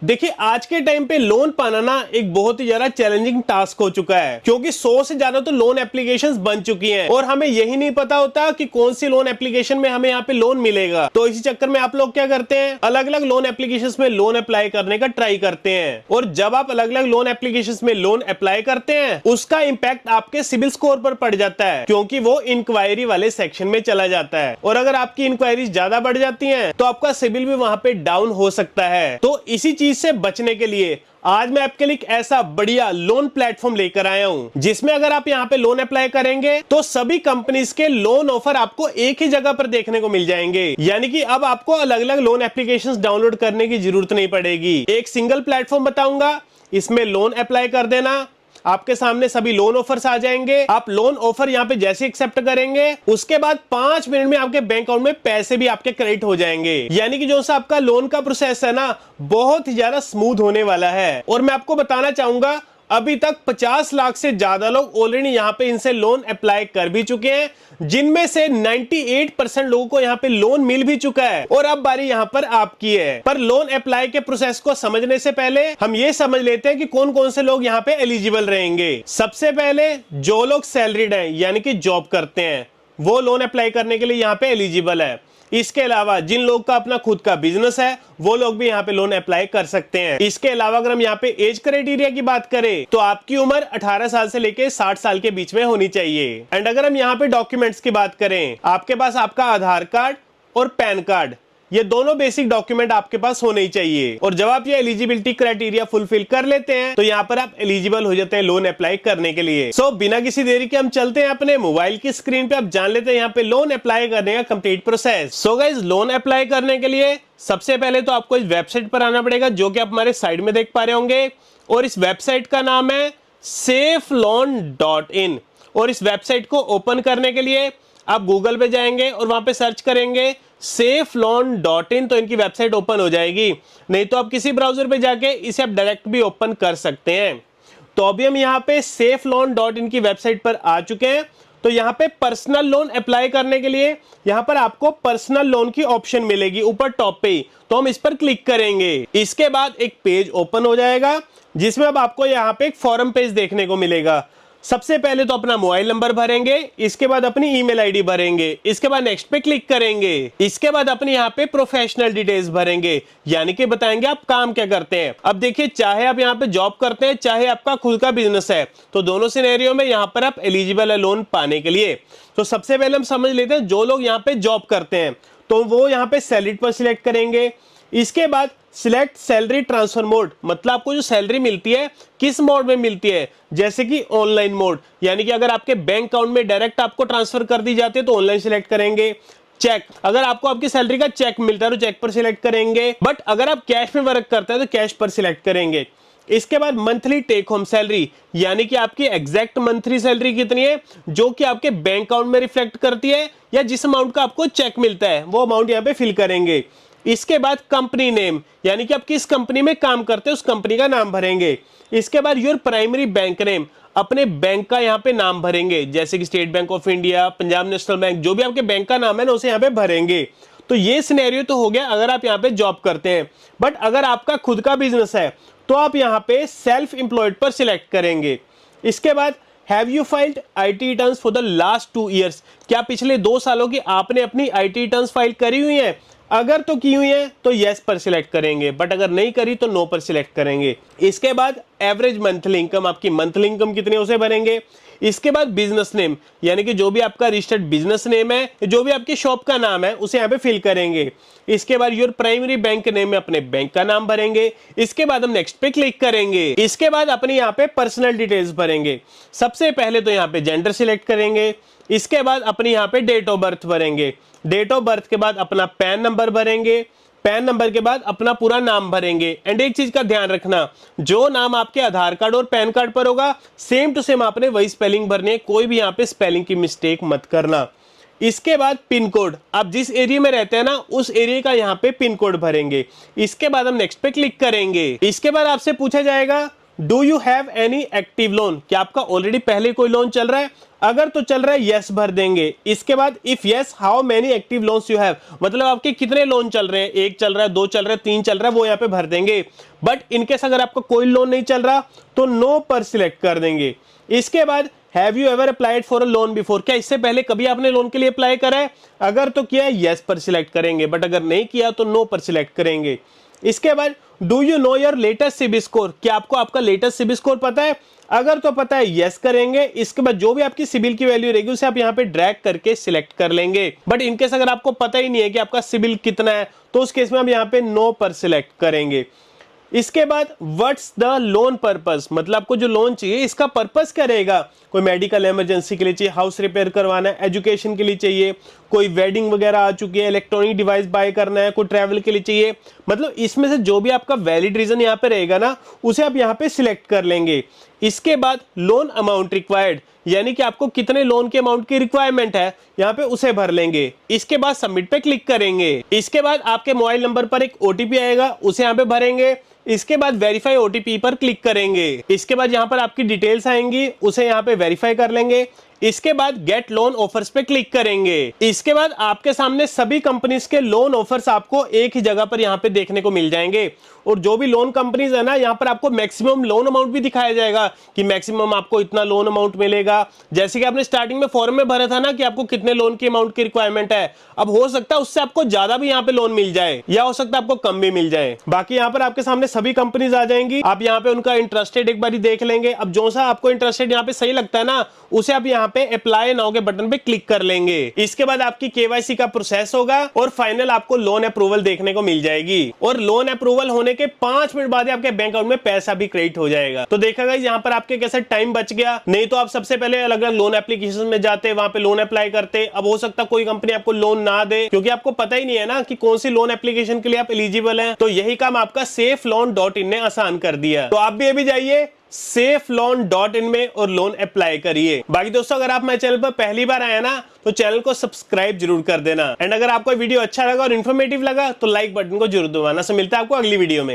देखिए आज के टाइम पे लोन पाना ना एक बहुत ही ज्यादा चैलेंजिंग टास्क हो चुका है, क्योंकि 100 से ज्यादा तो लोन एप्लीकेशंस बन चुकी हैं और हमें यही नहीं पता होता कि कौन सी लोन एप्लीकेशन में हमें यहाँ पे लोन मिलेगा। तो इसी चक्कर में आप लोग क्या करते हैं, अलग अलग लोन एप्लीकेशंस में लोन अप्लाई करने का ट्राई करते हैं। और जब आप अलग अलग लोन एप्लीकेशंस में लोन अप्लाई करते हैं, उसका इंपैक्ट आपके सिबिल स्कोर पर पड़ जाता है, क्योंकि वो इंक्वायरी वाले सेक्शन में चला जाता है। और अगर आपकी इंक्वायरी ज्यादा बढ़ जाती है तो आपका सिबिल भी वहां पे डाउन हो सकता है। तो इसी चीज से बचने के लिए आज मैं आपके लिए एक ऐसा बढ़िया लोन प्लेटफॉर्म लेकर आया हूं, जिसमें अगर आप यहां पे लोन अप्लाई करेंगे तो सभी कंपनीज के लोन ऑफर आपको एक ही जगह पर देखने को मिल जाएंगे। यानी कि अब आपको अलग अलग लोन एप्लीकेशंस डाउनलोड करने की जरूरत नहीं पड़ेगी। एक सिंगल प्लेटफॉर्म बताऊंगा, इसमें लोन अप्लाई कर देना, आपके सामने सभी लोन ऑफर्स आ जाएंगे। आप लोन ऑफर यहाँ पे जैसे एक्सेप्ट करेंगे, उसके बाद 5 मिनट में आपके बैंक अकाउंट में पैसे भी आपके क्रेडिट हो जाएंगे। यानी कि जो सा आपका लोन का प्रोसेस है ना, बहुत ही ज्यादा स्मूथ होने वाला है। और मैं आपको बताना चाहूंगा, अभी तक 50 लाख से ज्यादा लोग ऑलरेडी यहाँ पे इनसे लोन अप्लाई कर भी चुके हैं, जिनमें से 98% लोगों को यहाँ पे लोन मिल भी चुका है। और अब बारी यहाँ पर आपकी है। पर लोन अप्लाई के प्रोसेस को समझने से पहले हम ये समझ लेते हैं कि कौन कौन से लोग यहाँ पे एलिजिबल रहेंगे। सबसे पहले जो लोग सैलरीड हैं, यानी कि जॉब करते हैं, वो लोन अप्लाई करने के लिए यहाँ पे एलिजिबल है। इसके अलावा जिन लोग का अपना खुद का बिजनेस है, वो लोग भी यहाँ पे लोन अप्लाई कर सकते हैं। इसके अलावा अगर हम यहाँ पे एज क्राइटेरिया की बात करें, तो आपकी उम्र 18 साल से लेके 60 साल के बीच में होनी चाहिए। एंड अगर हम यहाँ पे डॉक्यूमेंट्स की बात करें, आपके पास आपका आधार कार्ड और पैन कार्ड, ये दोनों बेसिक डॉक्यूमेंट आपके पास होने ही चाहिए। और जब आप ये एलिजिबिलिटी क्राइटेरिया फुलफिल कर लेते हैं, तो यहाँ पर आप एलिजिबल हो जाते हैं लोन अप्लाई करने के लिए। सो बिना किसी देरी के हम चलते हैं अपने मोबाइल की स्क्रीन पे, आप जान लेते हैं यहाँ पे लोन अप्लाई करने का complete process. So guys, loan apply करने के लिए सबसे पहले तो आपको इस वेबसाइट पर आना पड़ेगा, जो कि आप हमारे साइड में देख पा रहे होंगे। और इस वेबसाइट का नाम है safeloan.in। और इस वेबसाइट को ओपन करने के लिए आप गूगल पे जाएंगे और वहां पे सर्च करेंगे safeloan.in, तो इनकी वेबसाइट ओपन हो जाएगी। नहीं तो आप किसी ब्राउजर पे जाके इसे आप डायरेक्ट भी ओपन कर सकते हैं। तो अभी हम यहाँ पे safeloan.in की वेबसाइट पर आ चुके हैं। तो यहाँ पे पर्सनल लोन अप्लाई करने के लिए यहाँ पर आपको पर्सनल लोन की ऑप्शन मिलेगी ऊपर टॉप पे ही, तो हम इस पर क्लिक करेंगे। इसके बाद एक पेज ओपन हो जाएगा, जिसमें अब आपको यहाँ पे एक फॉर्म पेज देखने को मिलेगा। सबसे पहले तो अपना मोबाइल नंबर भरेंगे, इसके बाद अपनी ईमेल आईडी भरेंगे, इसके बाद नेक्स्ट पे क्लिक करेंगे। इसके बाद अपने यहाँ पे प्रोफेशनल डिटेल्स भरेंगे, यानी कि बताएंगे आप काम क्या करते हैं। अब देखिए, चाहे आप यहाँ पे जॉब करते हैं, चाहे आपका खुद का बिजनेस है, तो दोनों सिनेरियो में यहाँ पर आप एलिजिबल है लोन पाने के लिए। तो सबसे पहले हम समझ लेते हैं, जो लोग यहाँ पे जॉब करते हैं तो वो यहाँ पे सैलरीड पर सिलेक्ट करेंगे। इसके बाद सिलेक्ट सैलरी ट्रांसफर मोड, मतलब आपको जो सैलरी मिलती है किस मोड में मिलती है, जैसे कि ऑनलाइन मोड, यानी कि अगर आपके बैंक अकाउंट में डायरेक्ट आपको ट्रांसफर कर दी जाती है तो ऑनलाइन सिलेक्ट करेंगे। चेक, अगर आपको आपकी सैलरी का चेक मिलता है तो चेक पर सिलेक्ट करेंगे। बट अगर आप कैश में वर्क करते हैं तो कैश पर सिलेक्ट करेंगे। इसके बाद मंथली टेक होम सैलरी, यानी कि आपकी एग्जैक्ट मंथली सैलरी कितनी है, जो कि आपके बैंक अकाउंट में रिफ्लेक्ट करती है, या जिस अमाउंट का आपको चेक मिलता है वो अमाउंट यहाँ पे फिल करेंगे। इसके बाद कंपनी नेम, यानी कि आप किस कंपनी में काम करते हैं उस कंपनी का नाम भरेंगे। इसके बाद योर प्राइमरी बैंक नेम, अपने बैंक का यहाँ पे नाम भरेंगे, जैसे कि state bank of India, Punjab national bank, जो भी आपके बैंक का नाम है ना उसे यहाँ पे भरेंगे। तो ये सिनेरियो तो हो गया अगर आप यहाँ पे जॉब करते हैं। बट अगर आपका खुद का बिजनेस है तो आप यहाँ पे सेल्फ एम्प्लॉयड पर सिलेक्ट करेंगे। इसके बाद have you filed IT returns for the last 2 years, क्या पिछले 2 सालों की आपने अपनी आईटी रिटर्न्स फाइल करी हुई है? अगर तो की हुई है तो यस पर सिलेक्ट करेंगे, बट अगर नहीं करी तो नो पर सिलेक्ट करेंगे। इसके बाद एवरेज मंथली इनकम, आपकी मंथली इनकम कितनी है उसे भरेंगे। इसके बाद बिजनेस नेम, यानी कि जो भी आपका रजिस्टर्ड बिजनेस नेम है, जो भी आपकी शॉप का नाम है उसे यहाँ पे फिल करेंगे। इसके बाद योर प्राइमरी बैंक नेम में अपने बैंक का नाम भरेंगे। इसके बाद हम नेक्स्ट पे क्लिक करेंगे। इसके बाद अपने यहाँ पे पर्सनल डिटेल्स भरेंगे। सबसे पहले तो यहाँ पे जेंडर सिलेक्ट करेंगे। इसके बाद अपने यहाँ पे डेट ऑफ बर्थ भरेंगे। डेट ऑफ बर्थ के बाद अपना पैन नंबर भरेंगे। पैन नंबर के बाद अपना पूरा नाम भरेंगे। एंड एक चीज का ध्यान रखना, जो नाम आपके आधार कार्ड और पैन कार्ड पर होगा सेम टू सेम आपने वही स्पेलिंग भरनी है, कोई भी यहाँ पे स्पेलिंग की मिस्टेक मत करना। इसके बाद पिन कोड, आप जिस एरिया में रहते हैं ना उस एरिया का यहाँ पे पिन कोड भरेंगे। इसके बाद हम नेक्स्ट पे क्लिक करेंगे। इसके बाद आपसे पूछा जाएगा do you have any active lone, क्या आपका ऑलरेडी पहले कोई लोन चल रहा है, अगर तो चल रहा है यस भर देंगे। इसके बाद if yes how many active loans you have, मतलब आपके कितने लोन चल रहे हैं, एक चल रहा है, दो चल रहा है, तीन चल रहा है, वो यहाँ पे भर देंगे। बट इनकेस अगर आपका कोई लोन नहीं चल रहा तो नो पर सिलेक्ट कर देंगे। इसके बाद have you ever applied for a loan before, क्या इससे पहले कभी आपने लोन के लिए अप्लाई करा है, अगर तो किया है यस पर सिलेक्ट करेंगे, बट अगर नहीं किया तो नो पर सिलेक्ट करेंगे। इसके बाद do you know your latest CIBIL score, क्या आपको आपका लेटेस्ट सिबिल स्कोर पता है, अगर तो पता है यस करेंगे। इसके बाद जो भी आपकी सिबिल की वैल्यू रहेगी उसे आप यहाँ पे ड्रैग करके सिलेक्ट कर लेंगे। बट इनकेस अगर आपको पता ही नहीं है कि आपका सिबिल कितना है तो उस केस में आप यहाँ पे नो पर सिलेक्ट करेंगे। इसके बाद व्हाट्स द लोन पर्पस, मतलब आपको जो लोन चाहिए इसका पर्पस क्या रहेगा, कोई मेडिकल इमरजेंसी के लिए चाहिए, हाउस रिपेयर करवाना है, एजुकेशन के लिए चाहिए, कोई वेडिंग वगैरह आ चुकी है, इलेक्ट्रॉनिक डिवाइस बाय करना है, कोई ट्रैवल के लिए चाहिए, मतलब इसमें से जो भी आपका वैलिड रीजन यहाँ पे रहेगा ना उसे आप यहाँ पे सिलेक्ट कर लेंगे। इसके बाद लोन अमाउंट रिक्वायर्ड, यानी कि आपको कितने लोन के अमाउंट की रिक्वायरमेंट है यहाँ पे उसे भर लेंगे। इसके बाद सबमिट पे क्लिक करेंगे। इसके बाद आपके मोबाइल नंबर पर एक ओटीपी आएगा उसे यहाँ पे भरेंगे। इसके बाद वेरीफाई ओटीपी पर क्लिक करेंगे। इसके बाद यहाँ पर आपकी डिटेल्स आएंगी उसे यहाँ पे वेरीफाई कर लेंगे। इसके बाद गेट लोन ऑफर्स पे क्लिक करेंगे। इसके बाद आपके सामने सभी कंपनीज के लोन ऑफर्स आपको एक ही जगह पर यहाँ पे देखने को मिल जाएंगे और जो भी लोन कंपनीज है ना यहाँ पर आपको मैक्सिमम लोन अमाउंट भी दिखाया जाएगा कि मैक्सिमम आपको इतना लोन अमाउंट मिलेगा। जैसे कि आपने स्टार्टिंग में फॉर्म में भरा था ना कि आपको कितने लोन की अमाउंट की रिक्वायरमेंट है, अब हो सकता है उससे आपको ज्यादा भी यहाँ पे लोन मिल जाए या हो सकता है आपको कम भी मिल जाए। बाकी यहाँ पर आपके सामने सभी कंपनीज आ जाएंगी, आप यहाँ पे उनका इंटरेस्टेड एक बार देख लेंगे। अब जो सा आपको इंटरेस्टेड यहाँ पे सही लगता है ना उसे आप यहाँ पे अप्लाई नाउ के बटन पे क्लिक कर लेंगे। इसके बाद आपकी केवाईसी का प्रोसेस होगा और फाइनल आपको लोन अप्रूवल देखने को मिल जाएगी और लोन अप्रूवल होने के 5 मिनट बाद आपके बैंक अकाउंट में पैसा भी क्रेडिट हो जाएगा। तो देखा गाइस यहाँ पर आपके कैसे टाइम बच गया, नहीं तो आप सबसे पहले अलग अलग लोन एप्लीकेशन में जाते, वहां पे लोन अप्लाई करते। अब हो सकता कोई कंपनी आपको लोन ना दे क्योंकि आपको पता ही नहीं है ना कि कौन सी लोन एप्लीकेशन के लिए आप एलिजिबल हैं। तो यही काम आपका safeloan.in ने आसान कर दिया। तो आप भी अभी जाइए safeloan.in में और लोन अप्लाई करिए। बाकी दोस्तों अगर आप मेरे चैनल पर पहली बार आए ना तो चैनल को सब्सक्राइब जरूर कर देना एंड अगर आपको वीडियो अच्छा लगा और इन्फॉर्मेटिव लगा तो लाइक बटन को जरूर दबाना। मिलता है आपको अगली वीडियो में।